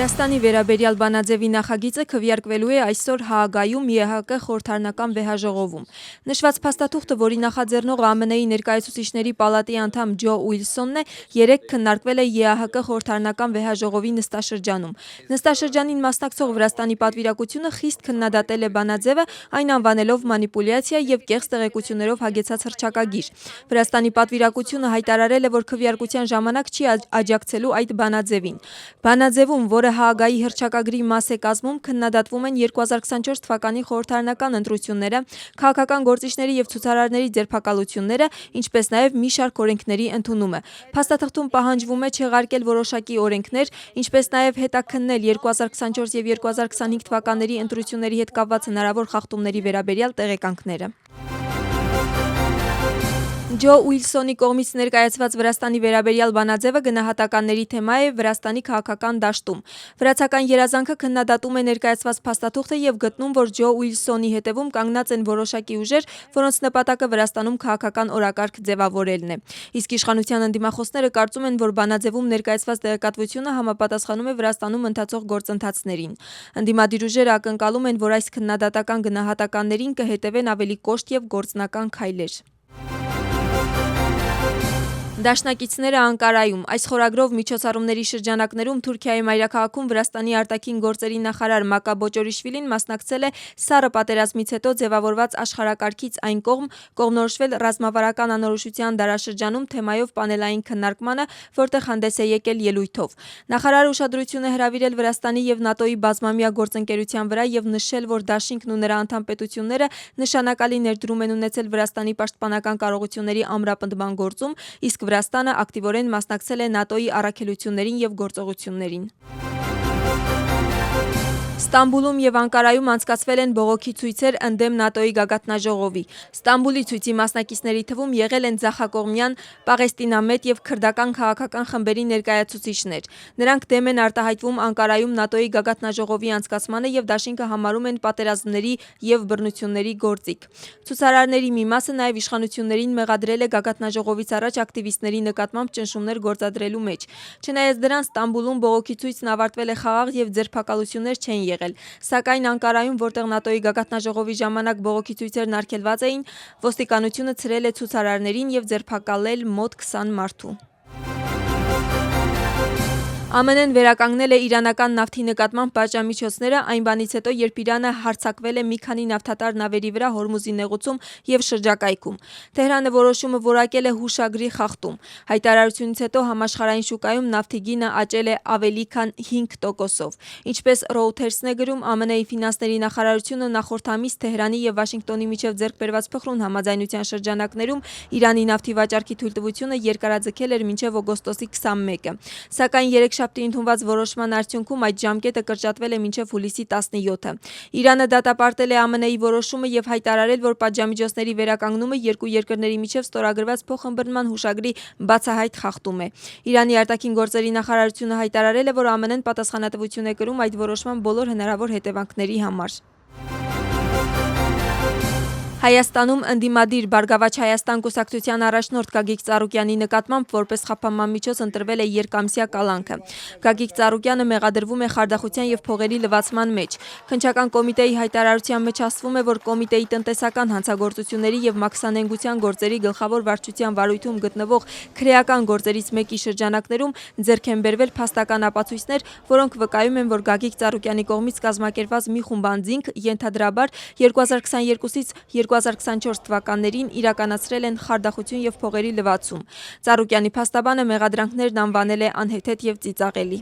Վրաստանի վերաբերյալ բանաձևի նախագիծը քվեարկվելու է այսօր Հաագայում ԵԱՀԿ խորհրդարանական վեհաժողովում։ Նշված փաստաթուղթը, որի նախաձեռնողը ԱՄՆ-ի ներկայացուցիչների պալատի անդամ Ջո Ուիլսոնն է, երեկ քննարկվել է ԵԱՀԿ խորհրդարանական վեհաժողովի նստաշրջանում։ Նստաշրջանին մասնակցող Վրաստանի պատվիրակությունը խիստ քննադատել է բանաձևը, այն անվանելով մանիպուլյացիա եւ կեղծ տեղեկություններով հագեցած հռչակագիր։ Վրաստանի պատվիրակությունը հայտարարել է, որ քվեարկության ժամանակ չի աջակցելու այդ բանաձևին։ Բանաձևում, որը Հաագայի հռչակագրի մաս է կազմում, քննադատվում են 2024 թվականի խորհրդարանական ընտրությունները, քաղաքական գործիչների եւ ցուցարարների ձերբակալությունները, ինչպես նաեւ մի շարք օրենքների ընդունումը։ Փաստաթղթում պահանջվում է չեղարկել որոշակի օրենքներ, ինչպես նաեւ հետաքննել 2024 եւ 2025 թվականների ընտրությունների հետ կապված հնարավոր խախտումների վերաբերյալ տեղեկանքները։ Ջո Ուիլսոնի կողմից ներկայացված Վրաստանի վերաբերյալ բանաձևը գնահատականների թեմա է Վրաստանի քաղաքական դաշտում։ Վրացական երազանքը քննադատում է ներկայացված փաստաթուղթը եւ գտնում, որ Ջո Ուիլսոնի հետևում կանգնած են որոշակի ուժեր, որոնց նպատակը Վրաստանում քաղաքական օրակարգ ձևավորելն է։ Իսկ իշխանության ընդդիմախոսները կարծում են, որ բանաձևում ներկայացված տեղեկատվությունը համապատասխանում է Վրաստանում ընթացող գործընթացներին։ Ընդդիմադիր ուժերը ակնկալում են, որ այս քննադատական գնահատականներին կհետևեն ավելի կոշտ եւ գործնական քայլեր։ Դաշնակիցները Անկարայում։ Այս խորագրով միջոցառումների շրջանակներում Թուրքիայի մայրաքաղաքում Վրաստանի արտաքին գործերի նախարար Մակա Բոճորիշվիլին մասնակցել է Սառը պատերազմից հետո ձևավորված աշխարհակարգից այն կողմ կողմնորոշվել ռազմավարական անորոշության դարաշրջանում թեմայով պանելային քննարկմանը, որտեղ հանդես է եկել ելույթով։ Նախարարը ուշադրություն է հրավիրել Վրաստանի եւ ՆԱՏՕ-ի բազմամյա գործընկերության վրա եւ նշել, որ դաշինքն ու նրա անդամ պետությունները նշանակալի ներդրում են ունեցել Վրաստանի պաշտպանական կարողությունների ամրապնդման գործում, իսկ Վրաստանը ակտիվորեն մասնակցել է ՆԱՏՕ-ի առաքելություններին եւ գործողություններին։ Ստամբուլում եւ Անկարայում անցկացվել են բողոքի ցույցեր ընդդեմ ՆԱՏՕ-ի գագաթնաժողովի։ Ստամբուլի ցույցի մասնակիցների թվում եղել են ձախակողմյան, պաղեստինամետ եւ քրդական քաղաքական խմբերի ներկայացուցիչներ։ Նրանք դեմ են արտահայտվում Անկարայում ՆԱՏՕ-ի գագաթնաժողովի անցկացմանը եւ դաշինքը համարում են պատերազմների եւ բռնությունների գործիք։ Ցուցարարների մի մասը նաեւ իշխանություններին մեղադրել է գագաթնաժողովից առաջ ակտիվիստների նկատմամբ ճնշումներ գործադրելու մեջ։ Չնայած դրան, Ստամբուլում բողոքի ցույցն ավարտվել է խաղաղ եւ ձերբակալություններ չեն եղել, սակայն Անկարայում, որտեղ ՆԱՏՕ-ի գագաթնաժողովի ժամանակ բողոքի ցույցերն արգելված էին, ոստիկանությունը ցրել է ցուցարարներին եւ ձերբակալել մոտ 20 մարդու։ ԱՄՆ-ն վերականգնել է իրանական նավթի նկատմամբ պատժամիջոցները այն բանից հետո, երբ Իրանը հարձակվել է մի քանի նավթատար նավերի վրա Հորմուզի նեղուցում եւ շրջակայքում։ Թեհրանը որոշումը որակել է հուշագրի խախտում։ Հայտարարությունից հետո համաշխարհային շուկայում նավթի գինը աճել է ավելի քան 5%-ով։ Ինչպես Reuters-ն է գրում, ԱՄՆ-ի ֆինանսների նախարարությունը նախորդ ամիս Թեհրանի եւ Վաշինգտոնի միջև ձեռք բերված փխրուն համաձայնության շրջանակներում Իրանի նավթի վաճառքի թույլտվությունը երկարաձգել էր մինչև օգոստոսի 21-ը։ Սակայն երեքշաբթի ընդունված որոշման արդյունքում այդ ժամկետը կրճատվել է մինչև հուլիսի 17-ը։ Իրանը դատապարտել է ԱՄՆ-ի որոշումը եւ հայտարարել, որ պատժամիջոցների վերականգնումը երկու երկրների միջև ստորագրված փոխըմբռնման հուշագրի բացահայտ խախտում է։ Իրանի արտաքին գործերի նախարարությունը հայտարարել է, որ ԱՄՆ-ն պատասխանատվություն է կրում այդ որոշման բոլոր հնարավոր հետևանքների համար։ Հայաստանում ընդդիմադիր Բարգավաճ Հայաստան կուսակցության առաջնորդ Գագիկ Ծառուկյանի նկատմամբ որպես խափանման միջոց ընտրվել է երկամսյա կալանքը։ Գագիկ Ծառուկյանը մեղադրվում է խարդախության եւ փողերի լվացման մեջ։ Քննչական կոմիտեի հայտարարության մեջ ասվում է, որ կոմիտեի տնտեսական հանցագործությունների եւ մաքսանենգության գործերի գլխավոր վարչության վարույթում գտնվող քրեական գործերից մեկի շրջանակներում ձեռք են բերվել փաստական ապացույցներ, որոնք վկայում են, որ Գագիկ Ծառուկյանի կողմից կազմակերպված մի խումբ անձինք ենթադրաբար 2022-ից 2024 թվականներին իրականացրել են խարդախություն եւ փողերի լվացում։ Ծառուկյանի փաստաբանը մեղադրանքներն անվանել է անհեթեթ եւ ծիծաղելի։